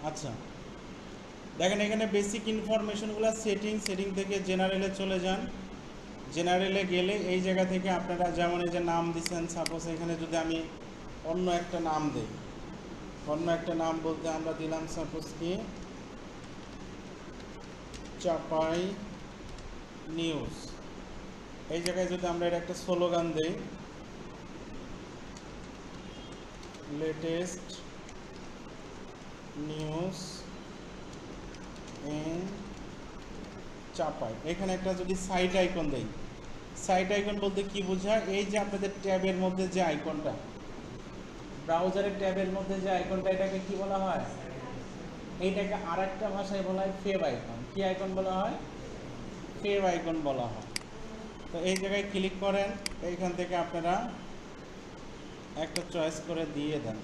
আচ্ছা, দেখেন এখানে বেসিক ইনফরমেশনগুলো সেটিং থেকে জেনারেলে চলে যান। জেনারেলে গেলে এই জায়গা থেকে আপনারা যেমন এই যে নাম দিচ্ছেন, সাপোজ এখানে যদি আমি অন্য একটা নাম দিই, অন্য একটা নাম বলতে আমরা দিলাম সাপোজ কি চাপাই নিউজ। এই জায়গায় যদি আমরা এর একটা স্লোগান দিই, লেটেস্ট নিউজ ইন চাপাই, এখানে একটা যদি সাইট আইকন দেই, সাইট আইকন বলতে কি বোঝায়, এই যে আপনাদের ট্যাবের মধ্যে যে আইকনটা, ব্রাউজারের ট্যাবের মধ্যে যে আইকনটা, এটাকে কি বলা হয়? এইটাকে আর একটা ভাষায় বলা হয় ফেভ আইকন। কি আইকন বলা হয়? ফেভ আইকন বলা হয়। তো এই জায়গায় ক্লিক করেন, এইখান থেকে আপনারা একটা চয়েস করে দিয়ে দেন।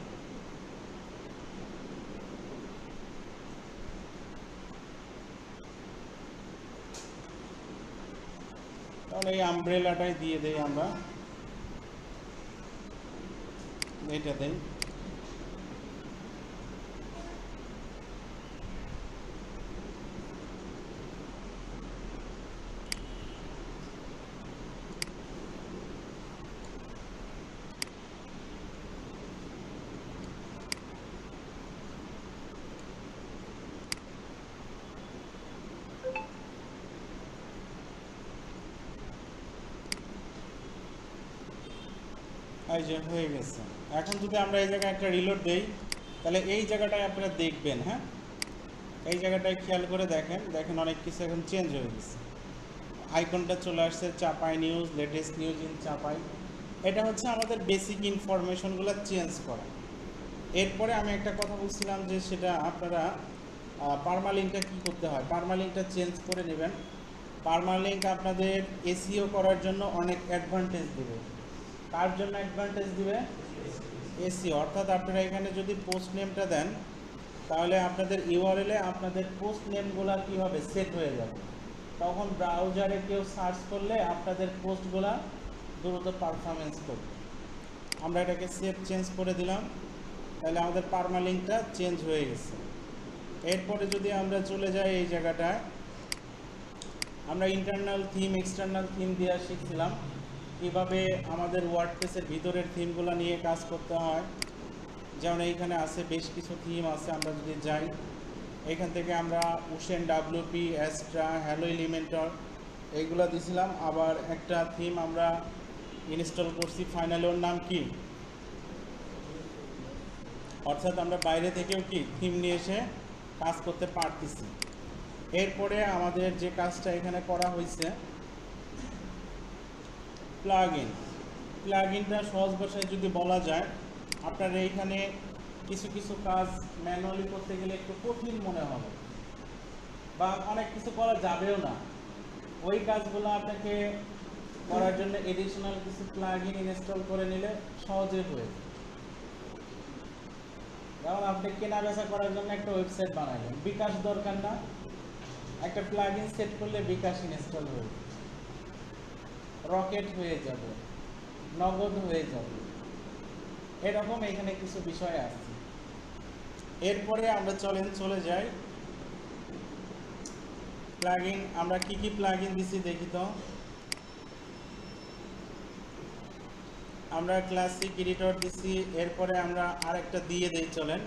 তাহলে এই আমব্রেলাটাই দিয়ে দেই আমরা, এটা দেই। এই যে হয়ে গেছে। এখন যদি আমরা এই জায়গায় একটা রিলোড দেই, তাহলে এই জায়গাটায় আপনারা দেখবেন, হ্যাঁ এই জায়গাটায় খেয়াল করে দেখেন, দেখেন অনেক কিছু এখন চেঞ্জ হয়ে গেছে। আইকনটা চলে আসছে চাপাই নিউজ, লেটেস্ট নিউজ ইন চাপাই। এটা হচ্ছে আমাদের বেসিক ইনফরমেশনগুলো চেঞ্জ করা। এরপরে আমি একটা কথা বলছিলাম যে সেটা আপনারা পারমালিঙ্কটা কী করতে হয়, পারমালিঙ্কটা চেঞ্জ করে নেবেন। পারমালিঙ্ক আপনাদের এসইও করার জন্য অনেক অ্যাডভান্টেজ দেবে। কার জন্য অ্যাডভান্টেজ দিবে? এসইও, অর্থাৎ আপনারা এখানে যদি পোস্ট নেমটা দেন, তাহলে আপনাদের ইউআরএলে আপনাদের পোস্ট নেমগুলো কীভাবে সেট হয়ে যাবে, তখন ব্রাউজারে কেউ সার্চ করলে আপনাদের পোস্টগুলো দ্রুত পারফরমেন্স করবে। আমরা এটাকে সেভ চেঞ্জ করে দিলাম, তাহলে আমাদের পারমালিঙ্কটা চেঞ্জ হয়ে গেছে। এরপরে যদি আমরা চলে যাই এই জায়গাটায়, আমরা ইন্টারনাল থিম এক্সটার্নাল থিম দেওয়া শিখছিলাম, কীভাবে আমাদের ওয়ার্ডপ্রেসের ভিতরের থিমগুলো নিয়ে কাজ করতে হয়। যেমন এইখানে আছে বেশ কিছু থিম আছে, আমরা যদি যাই এখান থেকে আমরা ocean, WP, Astra, hello Elementor এইগুলো দিছিলাম। আবার একটা থিম আমরা ইনস্টল করছি, ফাইনালি ওর নাম কি, অর্থাৎ আমরা বাইরে থেকেও কি থিম নিয়ে এসে কাজ করতে পারতেছি। এরপরে আমাদের যে কাজটা এখানে করা হয়েছে প্লাগইনটা সহজ ভাষায় যদি বলা যায়, আপনার এইখানে কিছু কিছু কাজ ম্যানুয়ালি করতে গেলে একটু কঠিন মনে হবে বা অনেক কিছু করা যাবেও না। ওই কাজগুলো আপনাকে করার জন্য এডিশনাল কিছু প্লাগইন ইনস্টল করে নিলে সহজে হয়ে যায়। যেমন আপনি কেনা বেচা করার জন্য একটা ওয়েবসাইট বানাবেন, বিকাশ দরকার না, একটা প্লাগইন সেট করলে বিকাশ ইনস্টল হয়ে যাবে, রকেট হয়ে যাবে, নগদ হয়ে যাবে, এরকম এখানে কিছু বিষয় আছে। এরপরে আমরা চলে যাই প্লাগইন। আমরা কি কি প্লাগইন দিছি দেখি তো। আমরা ক্লাসিক এডিটর দিছি, এরপরে আমরা আরেকটা দিয়ে দিই, চলেন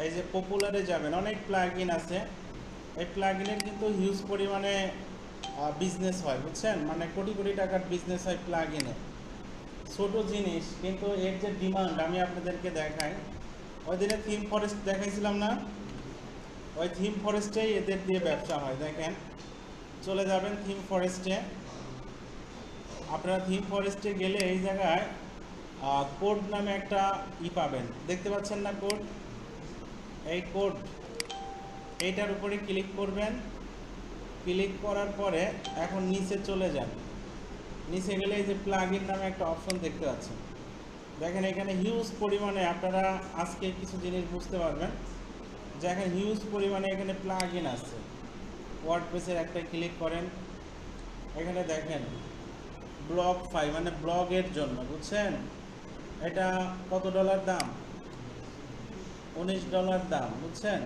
এই যে পপুলারে যাবেন, অনেক প্লাগইন আছে। এই প্লাগইনের কিন্তু হিউজ পরিমাণে বিজনেস হয়, বুঝছেন, মানে কোটি কোটি টাকার বিজনেস হয় প্লাগইনে। ছোট জিনিস কিন্তু এর যে ডিমান্ড, আমি আপনাদেরকে দেখাই। ওই দিনে থিম ফরেস্ট দেখাইছিলাম না, ওই থিম ফরেস্টেই এদের দিয়ে ব্যবসা হয়। দেখেন চলে যাবেন থিম ফরেস্টে, আপনারা থিম ফরেস্টে গেলে এই জায়গায় কোড নামে একটা পাবেন, দেখতে পাচ্ছেন না কোড, এই কোড এইটার উপরে ক্লিক করবেন। ক্লিক করার পরে এখন নিচে চলে যান, নিচে গেলে এই যে প্লাগইন নামে একটা অপশন দেখতে পাচ্ছেন। দেখেন এখানে হিউজ পরিমাণে, আপনারা আজকে কিছু জিনিস বুঝতে পারবেন যে এখানে হিউজ পরিমাণে এখানে প্লাগইন আছে। ওয়ার্ডপ্রেসের একটা ক্লিক করেন, এখানে দেখেন ব্লগ 5 মানে ব্লগের জন্য, বুঝছেন, এটা কত ডলার দাম, $19 দাম, বুঝছেন?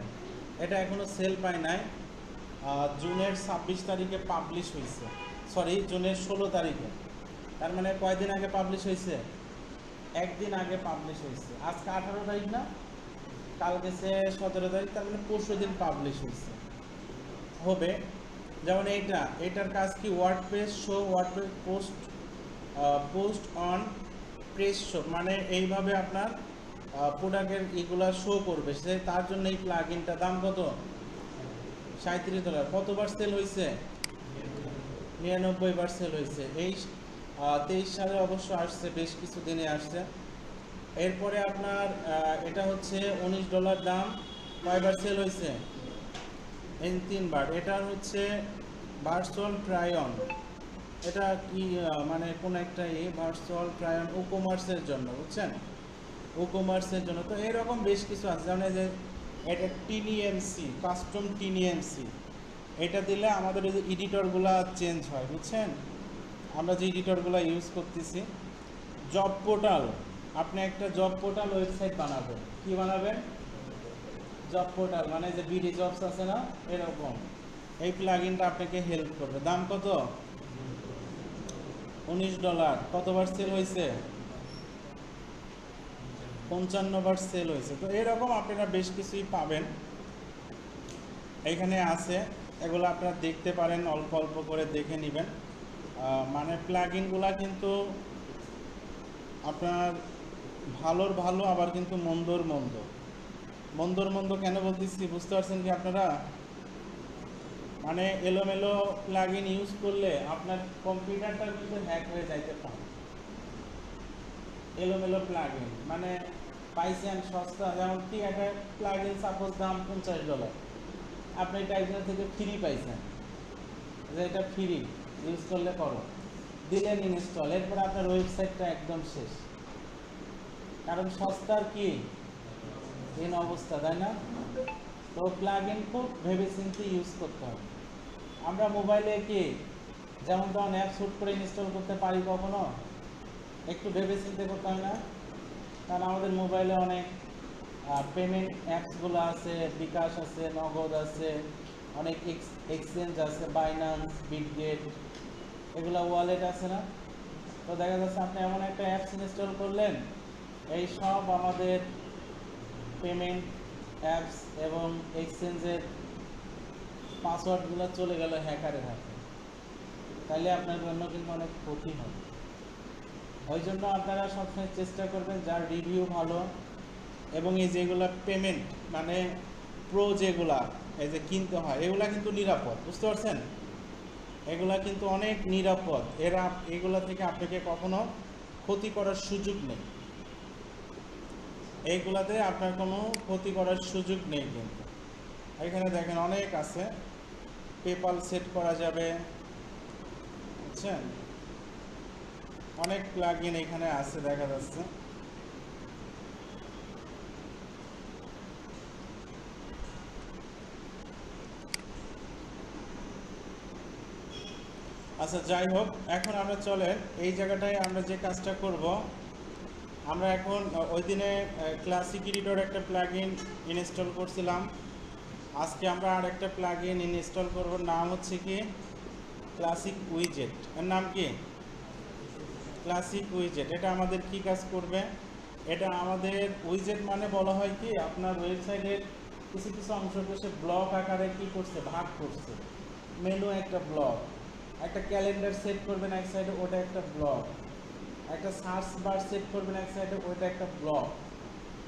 এটা এখনো সেল পায় নাই। জুনের 26 তারিখে পাবলিশ হয়েছে, সরি জুনের 16 তারিখে। তার মানে কয়দিন আগে পাবলিশ হয়েছে? একদিন আগে পাবলিশ হয়েছে। আজকে 18 তারিখ না, কালকে সে 17 তারিখ, তার মানে পরশু দিন পাবলিশ হয়েছে হবে। যেমন এটার কাজ কি? WordPress show, WordPress post on press show, মানে এইভাবে আপনার প্রোডাক্টের এগুলা শো করবে, সে তার জন্য এই প্লাগইনটা। দাম কত? $37। কতবার সেল হয়েছে? 99 বার সেল হয়েছে। এই 23 সালে অবশ্য আসছে, বেশ কিছু দিনে আসছে। এরপরে আপনার এটা হচ্ছে $19 দাম, কয়বার সেল হয়েছে? এই 3 বার। এটা হচ্ছে ভার্চুয়াল ট্রাই অন, এটা কি মানে কোন একটা ভার্চুয়াল ট্রাই অন ও কমার্সের জন্য, বুঝছেন? ও কমার্সের জন্য। তো এরকম বেশ কিছু আছে, যেমন এই যে এটা টিনিএমসি, কাস্টম টিনিএমসি, এটা দিলে আমাদের এই যে এডিটরগুলো চেঞ্জ হয়, বুঝছেন? আমরা যে এডিটরগুলো ইউজ করতেছি। জব পোর্টাল, আপনি একটা জব পোর্টাল ওয়েবসাইট বানাবেন। কি বানাবেন? জব পোর্টাল, মানে যে বিডি জবস আছে না, এরকম। এই প্লাগইনটা আপনাকে হেল্প করবে। দাম কত? $19। কতবার সেল হয়েছে? 55 বার সেল হয়েছে। তো এরকম আপনারা বেশ কিছুই পাবেন, এখানে আছে। এগুলো আপনারা দেখতে পারেন, অল্প অল্প করে দেখে নেবেন। মানে প্লাগইনগুলা কিন্তু আপনার ভালোর ভালো, আবার কিন্তু মন্দর মন্দ। মন্দর মন্দ কেন বলতেছি বুঝতে পারছেন কি আপনারা? মানে এলোমেলো প্লাগইন ইউজ করলে আপনার কম্পিউটারটা কিন্তু হ্যাক হয়ে যাইতে পারে। এলোমেলো প্লাগইন মানে পাইছেন সস্তা, যেমন কি একটা প্লাগইন সাপোজ দাম $50, আপনি এটা একজন থেকে ফ্রি পাইছেন, যে এটা ফ্রি ইউজ করলে করো, দিলেন ইনস্টল, এরপর আপনার ওয়েবসাইটটা একদম শেষ। কারণ সস্তার কি এই অবস্থা, তাই না? তো প্লাগইন খুব ভেবেচিন্তে ইউজ করতে হবে। আমরা মোবাইলে কি যেমন তখন অ্যাপ শুট করে ইনস্টল করতে পারি, কখনো একটু ভেবেচিন্তে করতে হয় না? কারণ আমাদের মোবাইলে অনেক পেমেন্ট অ্যাপসগুলো আছে, বিকাশ আছে, নগদ আছে, অনেক এক্সচেঞ্জ আছে, বাইন্যান্স, বিটগেট, এগুলো ওয়ালেট আছে না? তো দেখা যাচ্ছে আপনি এমন একটা অ্যাপস ইনস্টল করলেন, এই সব আমাদের পেমেন্ট অ্যাপস এবং এক্সচেঞ্জের পাসওয়ার্ডগুলো চলে গেল হ্যাকারের হাতে, তাহলে আপনার জন্য কিন্তু অনেক ক্ষতি হবে। ওই জন্য আপনারা সবসময় চেষ্টা করবেন যার রিভিউ ভালো, এবং এই যেগুলো পেমেন্ট মানে প্রো যেগুলা এই যে কিনতে হয়, এগুলা কিন্তু নিরাপদ, বুঝতে পারছেন? এগুলা কিন্তু অনেক নিরাপদ। এগুলা থেকে আপনাকে কখনো ক্ষতি করার সুযোগ নেই, এইগুলাতে আপনার কোনো ক্ষতি করার সুযোগ নেই। কিন্তু এখানে দেখেন অনেক আছে, পেপাল সেট করা যাবে, বুঝছেন? অনেক প্লাগইন এখানে আছে, দেখা যাচ্ছে। আচ্ছা, যাই হোক, এখন আমরা চলেন এই জায়গাটায় আমরা যে কাজটা করব, আমরা এখন ওই দিনে ক্লাসিক এডিটর একটা প্লাগইন ইনস্টল করছিলাম, আজকে আমরা আর একটা প্লাগইন ইনস্টল করব, নাম হচ্ছে কি ক্লাসিক উইজেট। এর নাম কি? ক্লাসিক উইজেট। এটা আমাদের কি কাজ করবে? এটা আমাদের উইজেট মানে বলা হয় কি আপনার ওয়েবসাইটের কিছু কিছু অংশকে সে ব্লক আকারে কি করছে, ভাগ করছে। মেনু একটা ব্লক, একটা ক্যালেন্ডার সেট করবেন এক সাইডে, ওটা একটা ব্লক, একটা সার্চ বার সেট করবেন এক সাইডে, ওইটা একটা ব্লক।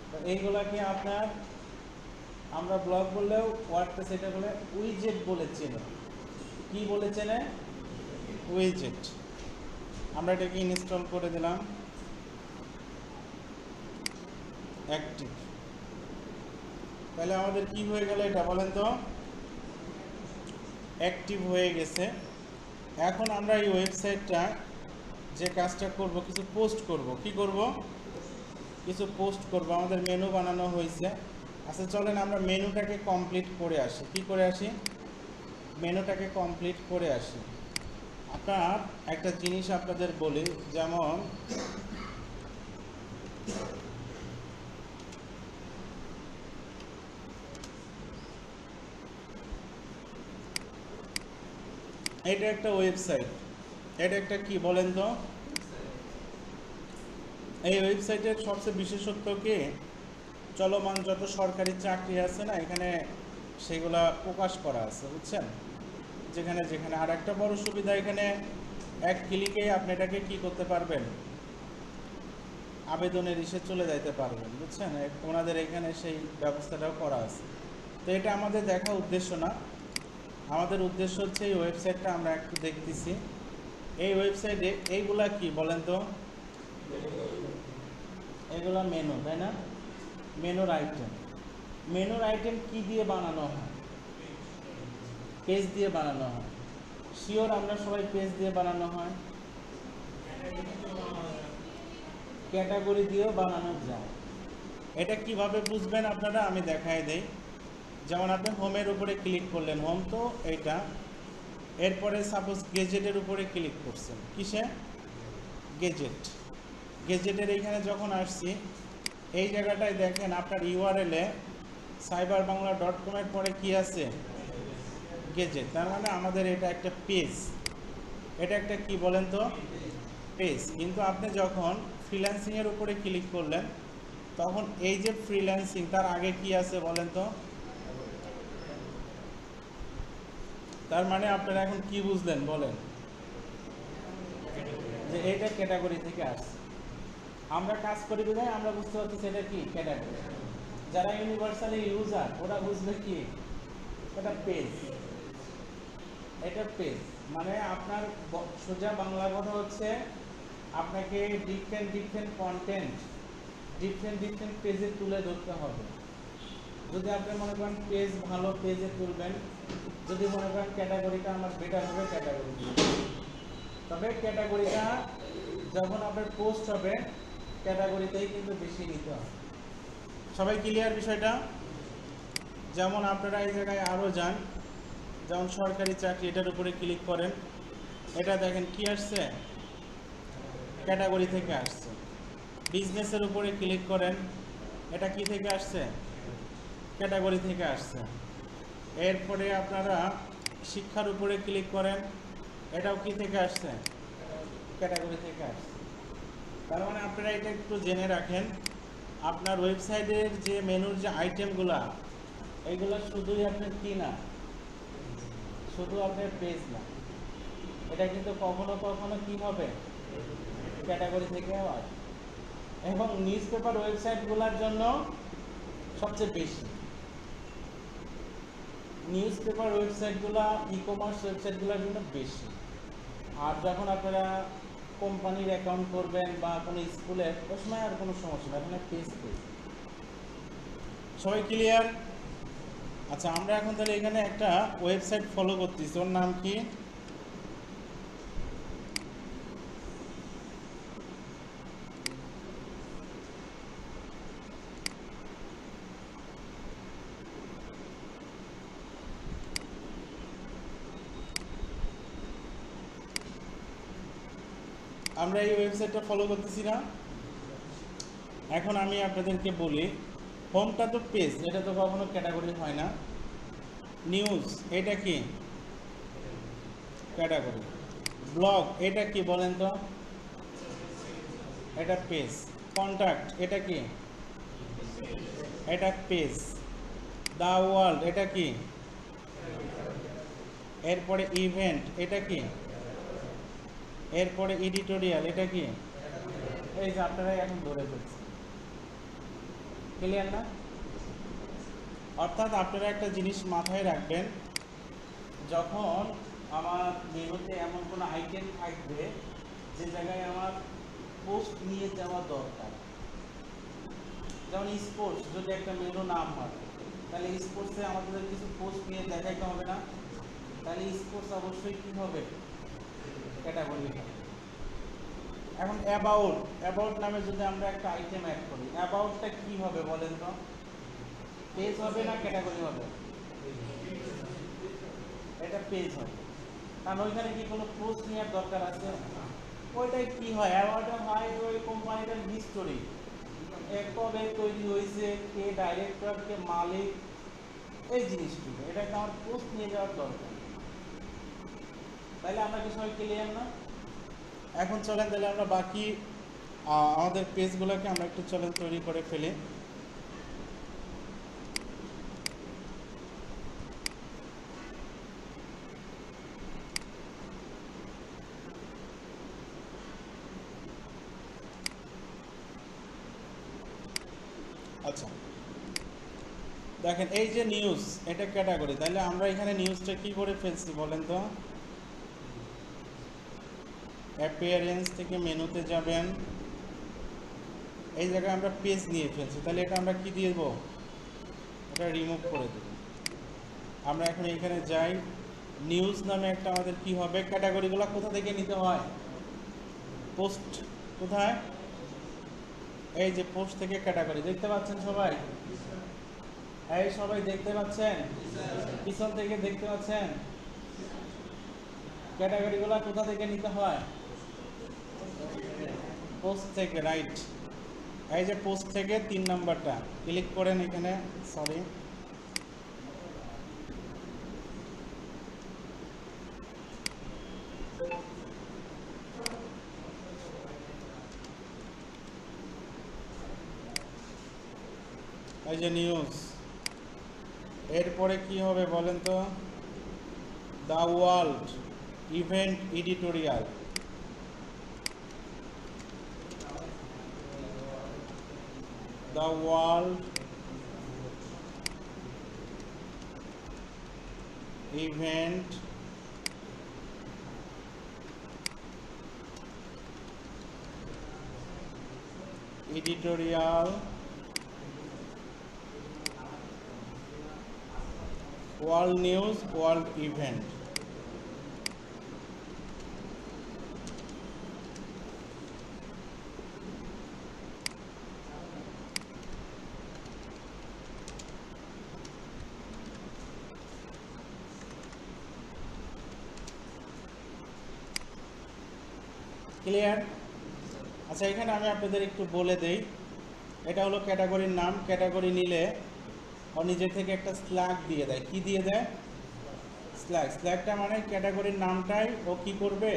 তো এইগুলাকে আপনার আমরা ব্লক বললেও ওয়ার্ডপ্রেস এটা বলে উইজেট বলে চেনে। কি বলে চেনে? উইজেট। আমরা এটাকে ইনস্টল করে দিলাম, অ্যাক্টিভ। তাহলে আমাদের কি হয়ে গেল এটা বলেন তো? অ্যাক্টিভ হয়ে গেছে। এখন আমরা এই ওয়েবসাইটটা যে কাজটা করব, কিছু পোস্ট করব। কি করব? কিছু পোস্ট করব। আমাদের মেনু বানানো হয়েছে। আচ্ছা, চলেন আমরা মেনুটাকে কমপ্লিট করে আসি। কি করে আসি? মেনুটাকে কমপ্লিট করে আসি। আপনার একটা জিনিস আপনাদের বলি, যেমন এটা একটা ওয়েবসাইট, এটা একটা কি বলেন তো? এই ওয়েবসাইটের সবচেয়ে বিশেষত্ব কি, চলমান যত সরকারি চাকরি আছে না এখানে সেগুলা প্রকাশ করা আছে, বুঝছেন? যেখানে যেখানে আর একটা বড় সুবিধা, এখানে এক ক্লিকেই আপনি এটাকে কি করতে পারবেন, আবেদনের ইসে চলে যাইতে পারবেন, বুঝছেন? ওনাদের এখানে সেই ব্যবস্থাটাও করা আছে। তো এটা আমাদের দেখা উদ্দেশ্য না, আমাদের উদ্দেশ্য হচ্ছে এই ওয়েবসাইটটা আমরা একটু দেখতেছি। এই ওয়েবসাইটে এইগুলা কি বলেন তো? এগুলা মেনু, তাই না? মেনুর আইটেম। মেনুর আইটেম কি দিয়ে বানানো হয়? পেজ দিয়ে বানানো হয়। শিওর আমরা সবাই পেজ দিয়ে বানানো হয়, ক্যাটাগরি দিয়েও বানানো যায়। এটা কিভাবে বুঝবেন আপনারা, আমি দেখাই দেই। যেমন আপনি হোমের উপরে ক্লিক করলেন, হোম তো এইটা, এরপরে সাপোজ গেজেটের উপরে ক্লিক করছেন, কিসে? গেজেট। গেজেটের এইখানে যখন আসছি, এই জায়গাটায় দেখেন আপনার ইউআরএলে cyberbangla.com এর পরে কি আছে? গেজেট। তার মানে আমাদের এটা একটা পেজ, এটা একটা কি বলেন তো? পেজ। কিন্তু আপনি যখন ফ্রিল্যান্সিংয়ের উপরে ক্লিক করলেন, তখন এই যে ফ্রিল্যান্সিং, তার আগে কি আছে বলেন তো? তার মানে আপনারা এখন কি বুঝলেন বলেন? যে এটা ক্যাটাগরি থেকে আসছে। আমরা কাজ করি বিধায় আমরা বুঝতে পারছি সেটা কি ক্যাটাগরি। যারা ইউনিভার্সালি ইউজার ওরা বুঝবে কি এটা পেজ। এটা পেজ মানে আপনার সোজা বাংলা কথা হচ্ছে আপনাকে ডিফারেন্ট কন্টেন্ট ডিফারেন্ট পেজে তুলে ধরতে হবে। যদি আপনি মনে করেন পেজ ভালো পেজে তুলবেন, যদি মনে করেন ক্যাটাগরিটা আমার বেটার হবে ক্যাটাগরি, তবে ক্যাটাগরিটা যখন আপনার পোস্ট হবে ক্যাটাগরিতেই কিন্তু বেশি নিতে হবে। সবাই ক্লিয়ার বিষয়টা? যেমন আপনারা এই জায়গায় আরও যান, যেমন সরকারি চাকরি, এটার উপরে ক্লিক করেন, এটা দেখেন কি আসছে? ক্যাটাগরি থেকে আসছে। বিজনেসের উপরে ক্লিক করেন, এটা কি থেকে আসছে? ক্যাটাগরি থেকে আসছে। এরপরে আপনারা শিক্ষার উপরে ক্লিক করেন, এটাও কি থেকে আসছে? ক্যাটাগরি থেকে আসছে। তার মানে আপনারা এটা একটু জেনে রাখেন, আপনার ওয়েবসাইটের যে মেনুর যে আইটেমগুলা, এইগুলো শুধুই আপনার কি না, শুধু আপনার পেজ না, এটা কিন্তু কখনো কখনো কি হবে? ক্যাটাগরি থেকে হয়। এবং নিউজ পেপার ওয়েবসাইটগুলোর জন্য সবচেয়ে বেশি, নিউজ পেপার ওয়েবসাইটগুলো ই কমার্স ওয়েবসাইটগুলোর জন্য বেশি। আর যখন আপনারা কোম্পানির অ্যাকাউন্ট করবেন বা কোনো স্কুলের, ওই সময় আর কোনো সমস্যা নেই, এখানে পেজ। সবাই ক্লিয়ার? আচ্ছা, আমরা এখন তাহলে এখানে একটা ওয়েবসাইট ফলো করতেছি, ওর নাম কি? আমরা এই ওয়েবসাইটটা ফলো করতেছি না? এখন আমি আপনাদেরকে বলি, হোমটা তো পেজ, এটা তো কখনো ক্যাটাগরি হয় না। নিউজ এটা কি? ক্যাটাগরি। ব্লগ এটা কি বলেন তো? এটা পেজ। কন্ট্যাক্ট এটা কি? এটা পেজ। দ্য ওয়ার্ল্ড এটা কি? এরপরে ইভেন্ট এটা কি? এরপরে এডিটোরিয়াল এটা কি? এই যে আপনারা এখন ধরে ফেলছেন। ক্লিয়ার না? অর্থাৎ আপনারা একটা জিনিস মাথায় রাখবেন, যখন আমার মেনুতে এমন কোনো আইটেম থাকবে যে জায়গায় আমার পোস্ট নিয়ে যাওয়া দরকার, যেমন স্পোর্টস যদি একটা মেনু নাম হয়, তাহলে স্পোর্টসে আমাদের কিছু পোস্ট নিয়ে দেখাইতে হবে না? তাহলে স্পোর্টস অবশ্যই কী হবে? ক্যাটাগরি হবে। এখন অ্যাবাউট নামে যদি আমরা একটা আইটেম অ্যাড করি, অ্যাবাউটটা কী হবে বলেন তো? পেজ হবে না ক্যাটাগরি হবে? এটা পেজ হবে, কারণ ওইখানে কি কোনো পোস্ট নেওয়ার দরকার আছে? ওইটাই কি হয়? অ্যাওয়ার্ডটা হয় ওই কোম্পানিটার হিস্টোরি, কবে তৈরি হয়েছে, কে ডাইরেক্টর, কে মালিক, এই জিনিসগুলো। এটাকে আমার পোস্ট নিয়ে যাওয়ার দরকার। তাহলে আমরা কি সবাই ক্লিয়ার না? এখন চলেন তাহলে আমরা বাকি আমাদের পেজগুলোকে আমরা একটু চলেন তৈরি করে ফেলি। আচ্ছা দেখেন এই যে নিউজ, এটা ক্যাটাগরি, তাহলে আমরা এখানে নিউজটা কি করে ফেলছি বলেন তো? অ্যাপিয়ারেন্স থেকে মেনুতে যাবেন, এই জায়গায় আমরা পেজ নিয়ে ফেলছি, তাহলে এটা আমরা কি দিয়ে দেবো? এটা রিমুভ করে দেব। আমরা এখন এখানে যাই, নিউজ নামে একটা আমাদের কি হবে, ক্যাটাগরিগুলো কোথা থেকে নিতে হয়? পোস্ট। কোথায়? এই যে পোস্ট থেকে ক্যাটাগরি, দেখতে পাচ্ছেন সবাই? এই সবাই দেখতে পাচ্ছেন? পিছন থেকে দেখতে পাচ্ছেন? ক্যাটাগরিগুলো কোথা থেকে নিতে হয়? পোস্ট থেকে, রাইট। এই যে পোস্ট থেকে 3 নাম্বারটা ক্লিক করেন এখানে, সরি এই যে নিউজ, এরপরে কি হবে বলেন তো? The world event editorial. The world event editorial world news world event. Clear? আচ্ছা এখানে আমি আপনাদের একটু বলে দেই, এটা হলো ক্যাটাগরির নাম। ক্যাটাগরি নিলে ও নিজে থেকে একটা স্ল্যাগ দিয়ে দেয়। কি দিয়ে দেয়? স্ল্যাগ। স্ল্যাগটা মানে ক্যাটাগরির নামটাই ও কি করবে,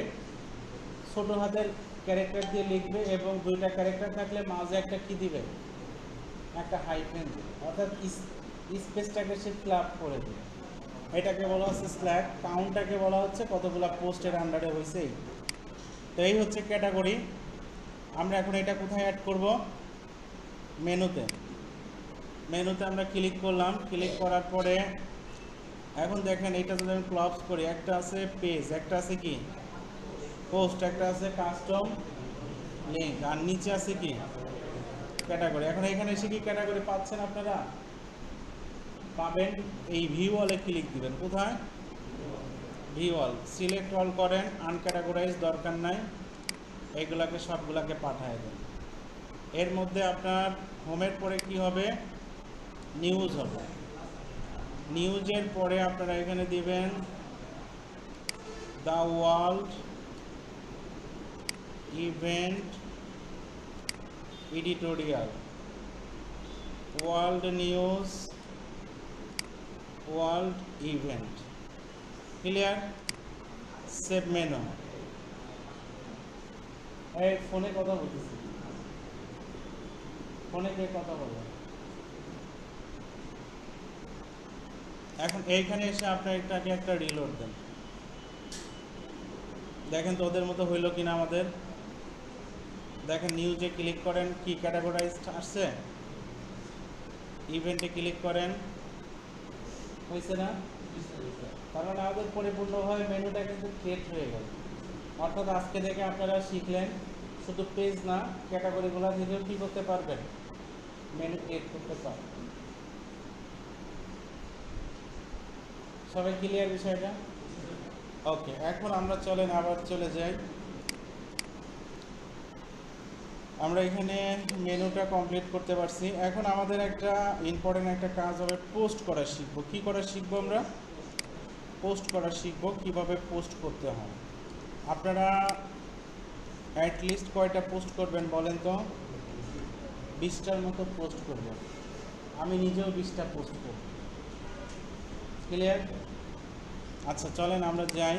ছোট হাতের ক্যারেক্টার দিয়ে লিখবে এবং 2টা ক্যারেক্টার থাকলে মাঝে একটা কি দিবে, একটা হাইফেন দিবে, অর্থাৎ স্পেসটাকে সে ফ্ল্যাপ করে দেবে। এটাকে বলা হচ্ছে স্ল্যাগ। কাউন্টটাকে বলা হচ্ছে কতগুলো পোস্টের আন্ডারে হয়েছে। তো এই হচ্ছে ক্যাটাগরি। আমরা এখন এটা কোথায় অ্যাড করব? মেনুতে। মেনুতে আমরা ক্লিক করলাম, ক্লিক করার পরে এখন দেখেন এটা যদি আমি ক্লপস করি, একটা আছে পেজ, একটা আছে কি পোস্ট, একটা আছে কাস্টম লিঙ্ক, আর নিচে আছে কি ক্যাটাগরি। এখন এখানে এসে কি ক্যাটাগরি পাচ্ছেন আপনারা? পাবেন। এই ভিউ অলে ক্লিক দিবেন। কোথায়? View all. সিলেক্ট অল করেন, আনক্যাটাগরাইজ দরকার নাই, এইগুলাকে সবগুলাকে পাঠায় দেন। এর মধ্যে আপনার হোমের পরে কি হবে? নিউজ হবে। নিউজের পরে আপনারা এখানে দিবেন the world event editorial, world news world event. Clear? Save menu. এই ফোনে কথা বলতেছি, ফোনে কে কথা বলে? এখন এইখানে এসে আপনার এটাকে একটা রিলোড দেন, দেখেন তো ওদের মতো হইল কিনা আমাদের। দেখেন নিউজে ক্লিক করেন, কি ক্যাটাগরাইজড আসছে? ইভেন্টে ক্লিক করেন, হয়েছে না? তার মানে আমাদের পরিপূর্ণভাবে মেনুটা কিন্তু ক্রিয়েট হয়ে গেল। অর্থাৎ আজকে থেকে আপনারা শিখলেন শুধু পেজ না, ক্যাটাগরিগুলো থেকেও কী করতে পারবেন, মেনু ক্রিয়েট করতে পারবেন। সবাই ক্লিয়ার বিষয়টা? ওকে, এখন আমরা চলেন আবার চলে যাই। আমরা এখানে মেনুটা কমপ্লিট করতে পারছি। এখন আমাদের একটা ইম্পর্টেন্ট একটা কাজ হবে, পোস্ট করা শিখবো। কি করা শিখবো? আমরা পোস্ট করা শিখবো, কিভাবে পোস্ট করতে হয়। আপনারা অ্যাটলিস্ট কয়টা পোস্ট করবেন বলেন তো? 20টার মতো পোস্ট করবেন। আমি নিজেও 20টা পোস্ট করব। ক্লিয়ার? আচ্ছা চলেন আমরা যাই,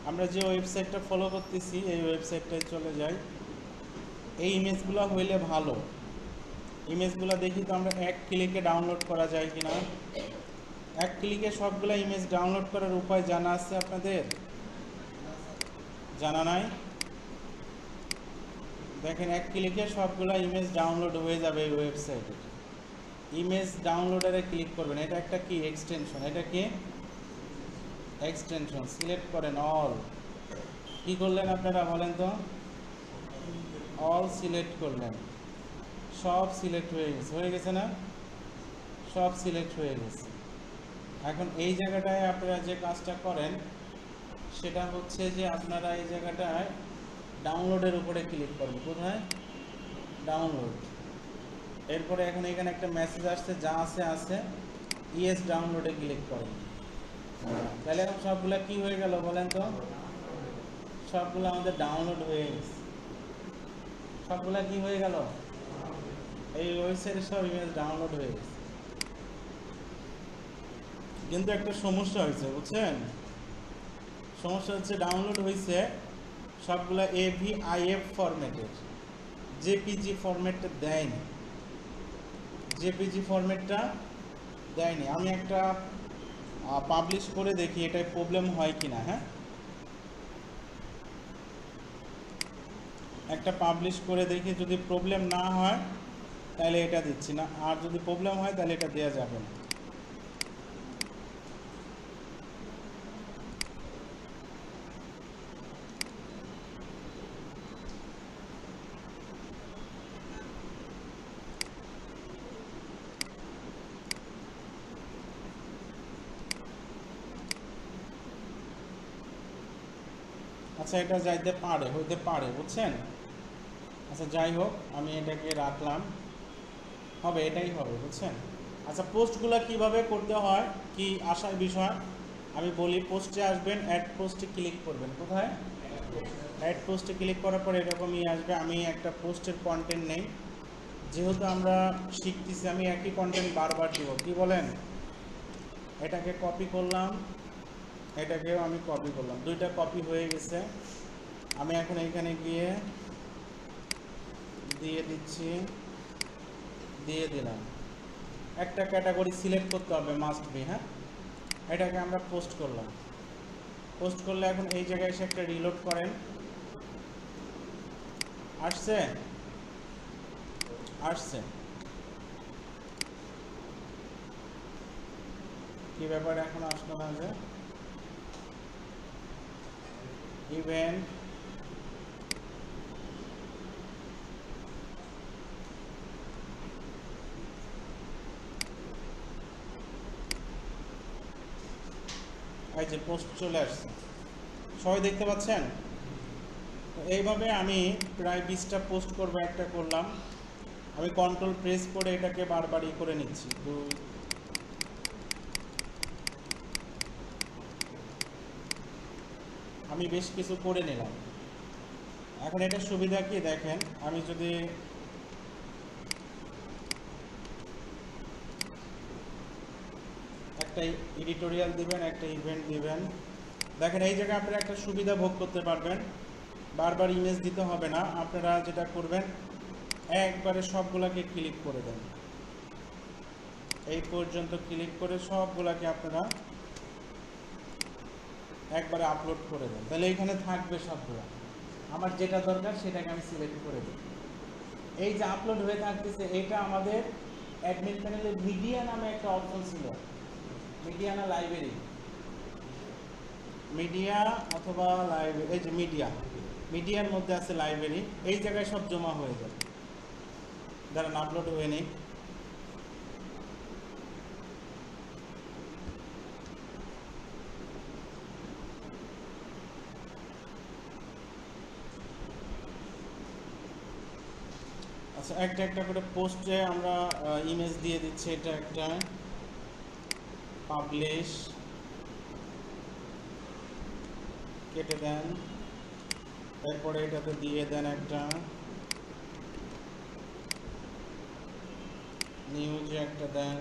আমরা যে ওয়েবসাইটটা ফলো করতেছি এই ওয়েবসাইটটায় চলে যাই। এই ইমেজগুলো হইলে ভালো, ইমেজগুলো দেখি তো আমরা এক ক্লিকে ডাউনলোড করা যায় কিনা। এক ক্লিকে সবগুলো ইমেজ ডাউনলোড করার উপায় জানা আছে আপনাদের? জানা নাই? দেখেন এক ক্লিকে সবগুলো ইমেজ ডাউনলোড হয়ে যাবে এই ওয়েবসাইটে। ইমেজ ডাউনলোডারে ক্লিক করবেন, এটা একটা কি এক্সটেনশন, এটা কি এক্সটেনশন। সিলেক্ট করেন অল। কি করলেন আপনারা বলেন তো? অল সিলেক্ট করলেন, সব সিলেক্ট হয়ে গেছে না? সব সিলেক্ট হয়ে গেছে। এখন এই জায়গাটায় আপনারা যে কাজটা করেন সেটা হচ্ছে যে আপনারা এই জায়গাটায় ডাউনলোডের উপরে ক্লিক করবেন। কোথায়? ডাউনলোড। এরপরে এখন এখানে একটা মেসেজ আসছে, যা আছে ইয়েস ডাউনলোডে ক্লিক করেন। তাহলে এখন সবগুলা কি হয়ে গেল বলেন তো? সবগুলো আমাদের ডাউনলোড হয়ে গেছে। সবগুলা কি হয়ে গেল? এই ওয়েবসাইটে সব ইমেজ ডাউনলোড হয়ে গেছে। কিন্তু একটা সমস্যা হয়েছে, বুঝছেন? সমস্যা হচ্ছে ডাউনলোড হয়েছে সবগুলা AVIF ফরম্যাটের, জেপিজি ফরম্যাটটা দেয়নি। জেপিজি ফরম্যাটটা দেয়নি। আমি একটা পাবলিশ করে দেখি এটাই প্রবলেম হয় কিনা। হ্যাঁ, একটা পাবলিশ করে দেখি, যদি প্রবলেম না হয় তাহলে এটা দিচ্ছি না, আর যদি প্রবলেম হয় তাহলে এটা দেওয়া যাবে না। আচ্ছা, এটা যাইতে পারে, হইতে পারে, বুঝছেন? আচ্ছা যাই হোক, আমি এটাকে রাখলাম, হবে, এটাই হবে, বুঝছেন? আচ্ছা, পোস্টগুলো কিভাবে করতে হয়, কি আসার বিষয় আমি বলি। পোস্টে আসবেন, অ্যাড পোস্টে ক্লিক করবেন। কোথায়? অ্যাড পোস্টে ক্লিক করার পর এরকমই আসবে। আমি একটা পোস্টের কন্টেন্ট নেই, যেহেতু আমরা শিখতেছি, আমি একই কন্টেন্ট বারবার দিব। কি বলেন? এটাকে কপি করলাম, এটাকেও আমি কপি করলাম, দুইটা কপি হয়ে গেছে। আমি এখন এইখানে গিয়ে দিয়ে দিচ্ছি, দিয়ে দিলাম। একটা ক্যাটাগরি সিলেক্ট করতে হবে, মাস্ট বি। হ্যাঁ, এটাকে আমরা পোস্ট করলাম। পোস্ট করলে এখন এই জায়গায় এসে একটা রিলোড করেন। আসছে? আসছে। কি ব্যাপার এখন আসলো না যে? ইভেন্ট এই যে পোস্ট চলে আসছে, সবাই দেখতে পাচ্ছেন? এইভাবে আমি প্রায় 20টা পোস্ট করবো। একটা করলাম, আমি কন্ট্রোল প্রেস করে এটাকে বারবার করে নিচ্ছি। আমি বেশ কিছু করে নিলাম। এখন এটার সুবিধা কি দেখেন, আমি যদি একটা এডিটোরিয়াল দিবেন, একটা ইভেন্ট দিবেন, দেখেন এই জায়গায় আপনারা একটা সুবিধা ভোগ করতে পারবেন। বারবার ইমেজ দিতে হবে না। আপনারা যেটা করবেন, একবারে সবগুলাকে ক্লিক করে দেন, এই পর্যন্ত ক্লিক করে সবগুলাকে আপনারা একবারে আপলোড করে দেন। তাহলে এইখানে থাকবে সবগুলো। আমার যেটা দরকার সেটাকে আমি সিলেক্ট করে দিই। এই যে আপলোড হয়ে থাকতেছে, এটা আমাদের অ্যাডমিন প্যানেলে মিডিয়া নামে একটা অপশন ছিল। মিডিয়া না লাইব্রেরি? মিডিয়া অথবা লাইব্রেরি, এই যে মিডিয়ার মধ্যে আছে লাইব্রেরি। এই জায়গায় সব জমা হয়ে যাবে। দাঁড়ান, আপলোড হয়ে নেই। আচ্ছা, একটা একটা করে পোস্টে আমরা ইমেজ দিয়ে দিচ্ছি। এটা একটা পাবলিশ, কেটে দেন। এরপরে এটাতে দিয়ে দেন একটা নিউজে একটা দেন।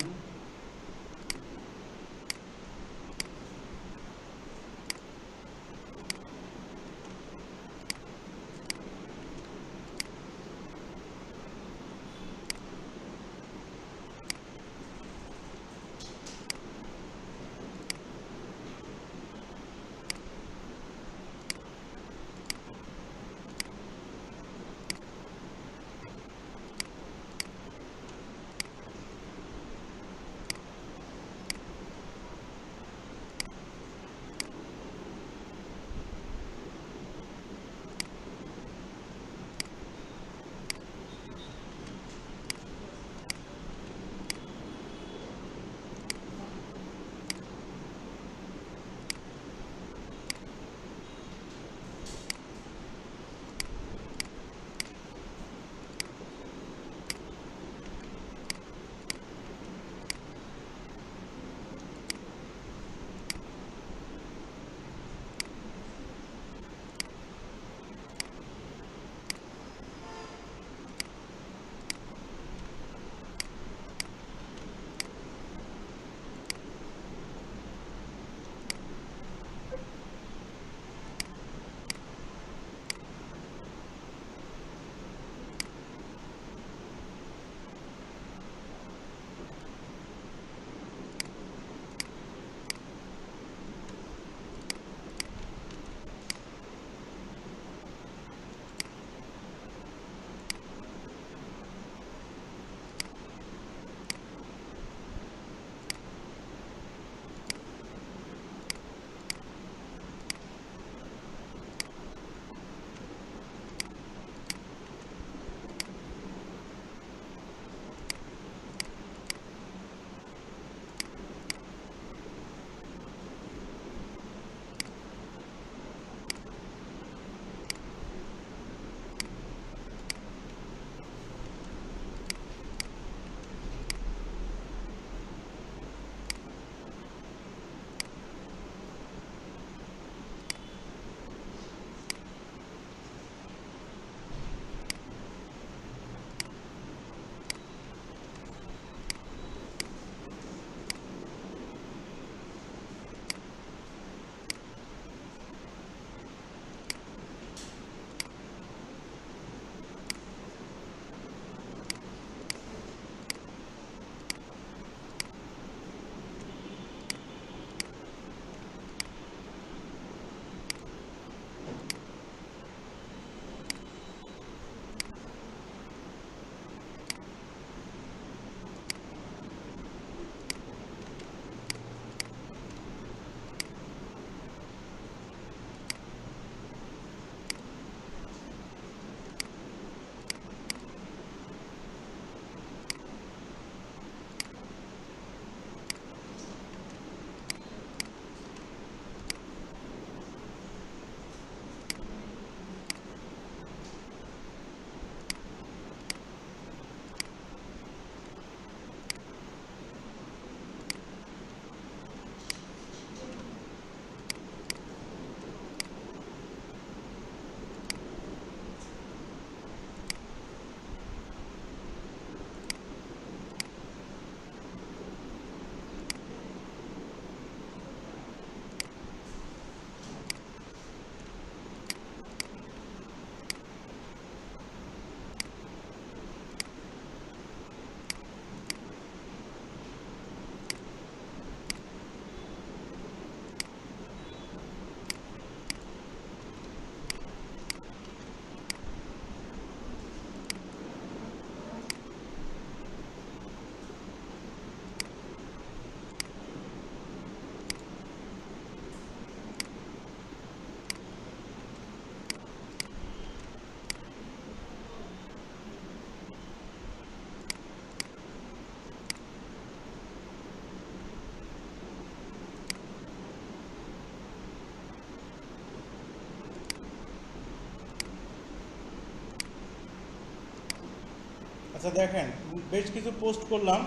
আচ্ছা দেখেন, বেশ কিছু পোস্ট করলাম,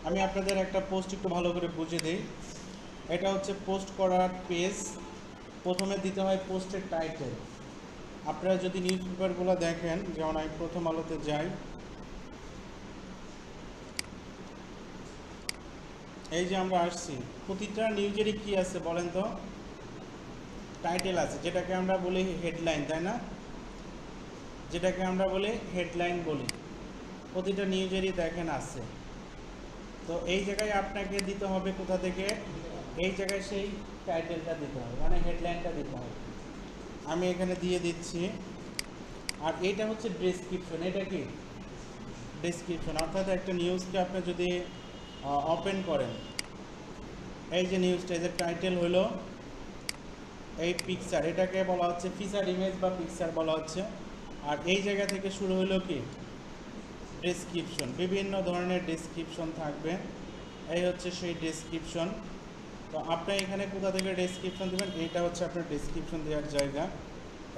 আমি আপনাদের একটা পোস্ট একটু ভালো করে বুঝিয়ে দিই। এটা হচ্ছে পোস্ট করার পেজ। প্রথমে দিতে হয় পোস্টের টাইটেল। আপনারা যদি নিউজ পেপারগুলো দেখেন, যেমন আমি প্রথম আলোতে যাই, এই যে আমরা আসছি, প্রতিটা নিউজেরই কি আছে বলেন তো? টাইটেল আছে, যেটাকে আমরা বলি হেডলাইন, তাই না? যেটাকে আমরা বলি হেডলাইন বলি, প্রতিটা নিউজেরই দেখেন আছে। তো এই জায়গায় আপনাকে দিতে হবে কোথা থেকে? এই জায়গায় সেই টাইটেলটা দিতে হবে, মানে হেডলাইনটা দিতে হবে। আমি এখানে দিয়ে দিচ্ছি। আর এইটা হচ্ছে ডেসক্রিপশন। এটা কি ডেসক্রিপশন? অর্থাৎ একটা নিউজকে আপনি যদি ওপেন করেন, এই যে নিউজটা, এদের টাইটেল হলো এই পিকচার, এটাকে বলা হচ্ছে ফিচার ইমেজ বা পিকচার বলা হচ্ছে। আর এই জায়গা থেকে শুরু হলো কি ডেসক্রিপশন। বিভিন্ন ধরনের ডেসক্রিপশন থাকবে, এই হচ্ছে সেই ডেসক্রিপশন। তো আপনি এখানে কোথা থেকে ডেসক্রিপশন দেবেন? এইটা হচ্ছে আপনার ডেসক্রিপশন দেওয়ার জায়গা।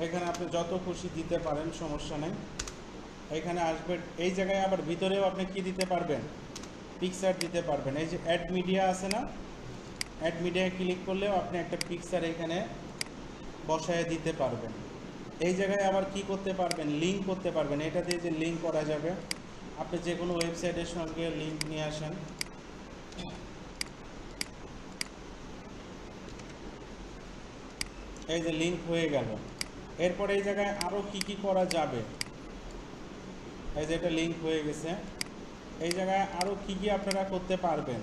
এখানে আপনি যত খুশি দিতে পারেন, সমস্যা নেই। এখানে আসবে, এই জায়গায় আবার ভিতরেও আপনি কি দিতে পারবেন? পিকচার দিতে পারবেন। এই যে অ্যাড মিডিয়া আছে না, অ্যাড মিডিয়ায় ক্লিক করলেও আপনি একটা পিকচার এখানে বসায় দিতে পারবেন। এই জায়গায় আবার কি করতে পারবেন? লিঙ্ক করতে পারবেন। এটা দিয়ে যে লিঙ্ক করা যাবে, আপনি যে কোনো ওয়েবসাইটের সঙ্গে লিঙ্ক নিয়ে আসেন। এই যে লিঙ্ক হয়ে গেল। এরপর এই জায়গায় আরও কি করা যাবে? এই যে এটা লিঙ্ক হয়ে গেছে। এই জায়গায় আরও কি আপনারা করতে পারবেন?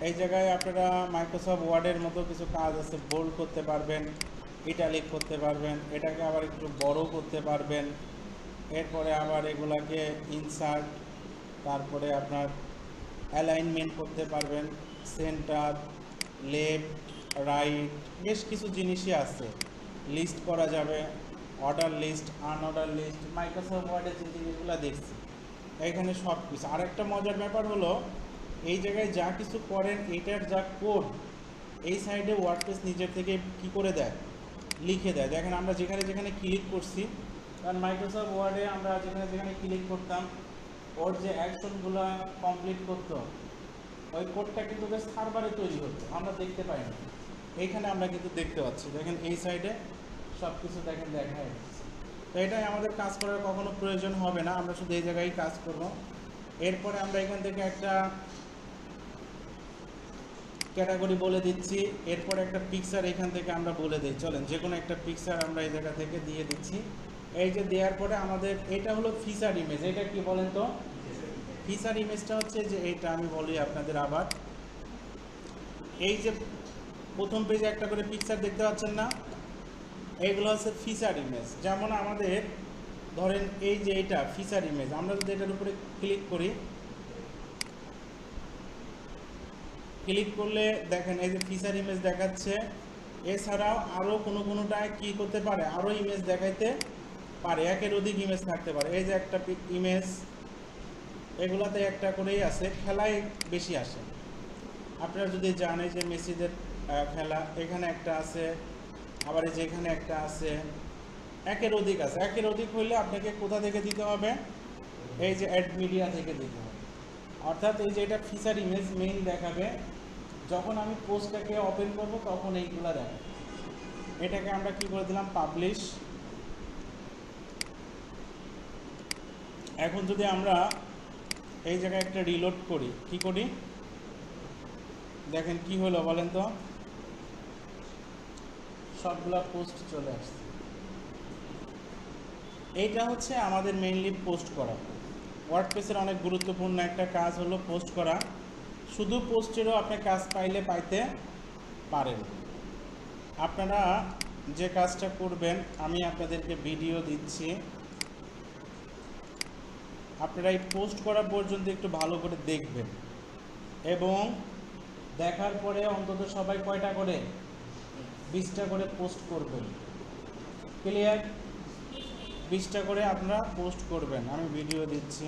এই জায়গায় আপনারা মাইক্রোসফট ওয়ার্ডের মতো কিছু কাজ আছে, বোল্ড করতে পারবেন, ইটালিক করতে পারবেন, এটাকে আবার একটু বড় করতে পারবেন। এরপরে আবার এগুলাকে ইনসার্ট, তারপরে আপনার অ্যালাইনমেন্ট করতে পারবেন, সেন্টার, লেফট, রাইট, বেশ কিছু জিনিসই আছে। লিস্ট করা যাবে, order list, unordered list, Microsoft ওয়ার্ডে যে জিনিসগুলো দেখছি এখানে সব কিছু। আরেকটা মজার ব্যাপার হলো, এই জায়গায় যা কিছু করেন, এটার যা কোড এই সাইডে ওয়ার্ডপ্রেস নিজের থেকে কি করে দেয়? লিখে দেয়। দেখেন আমরা যেখানে যেখানে ক্লিক করছি, কারণ মাইক্রোসফট ওয়ার্ডে আমরা যেখানে যেখানে ক্লিক করতাম, ওর যে অ্যাকশনগুলো কমপ্লিট করতো, ওই কোডটা কিন্তু বেশ সার্ভারে তৈরি হতো, আমরা দেখতে পাই না। এইখানে আমরা কিন্তু দেখতে পাচ্ছি। দেখেন এই সাইডে সব কিছু দেখেন দেখা যাচ্ছে। তো এটাই আমাদের কাজ করার কখনো প্রয়োজন হবে না, আমরা শুধু এই জায়গায় কাজ করব। এরপরে আমরা এখান থেকে একটা ক্যাটাগরি বলে দিচ্ছি, এরপরে একটা পিকচার এখান থেকে আমরা বলে দিই। চলেন যে কোনো একটা পিকচার আমরা এই জায়গা থেকে দিয়ে দিচ্ছি। এই যে দেওয়ার পরে আমাদের এটা হলো ফিচার ইমেজ। এটা কি বলেন তো? ফিচার ইমেজটা হচ্ছে যে এইটা, আমি বলি আপনাদের আবার, এই যে প্রথম পেজে একটা করে পিকচার দেখতে পাচ্ছেন না, এইগুলো হচ্ছে ফিচার ইমেজ। যেমন আমাদের ধরেন এই যে এইটা ফিচার ইমেজ, আমরা যদি এটার উপরে ক্লিক করি, ক্লিক করলে দেখেন এই যে ফিচার ইমেজ দেখাচ্ছে। এছাড়াও আরও কোনোটায় কি করতে পারে? আরও ইমেজ দেখাইতে পারে, একের অধিক ইমেজ থাকতে পারে। এই যে একটা ইমেজ, এগুলাতে একটা করেই আছে, খেলায় বেশি আসে। আপনারা যদি জানেন যে মেসিদের খেলা, এখানে একটা আছে, আবার এই যে এখানে একটা আছে, একের অধিক আছে। একের অধিক হইলে আপনাকে কোথা থেকে দিতে হবে? এই যে অ্যাড মিডিয়া থেকে দিতে হবে। অর্থাৎ এই যে এটা ফিচার ইমেজ মেইন দেখাবে, যখন আমি পোস্টটাকে ওপেন করব তখন এইগুলো দেখাবে। এটাকে আমরা কি করে দিলাম? পাবলিশ। এখন যদি আমরা এই জায়গায় একটা রিলোড করি, কি করি দেখেন কি হলো বলেন তো? সবগুলা পোস্ট চলে আসছে। এইটা হচ্ছে আমাদের মেইনলি পোস্ট করা। ওয়ার্ডপ্রেসের অনেক গুরুত্বপূর্ণ একটা কাজ হলো পোস্ট করা। শুধু পোস্টেরও আপনি কাজ পাইলে পারেন। আপনারা যে কাজটা করবেন, আমি আপনাদেরকে ভিডিও দিচ্ছি, আপনারা এই পোস্ট করা পর্যন্ত একটু ভালো করে দেখবেন, এবং দেখার পরে অন্তত সবাই কয়টা করে? 20টা করে পোস্ট করবেন। ক্লিয়ার? 20টা করে আপনারা পোস্ট করবেন। আমি ভিডিও দিচ্ছি।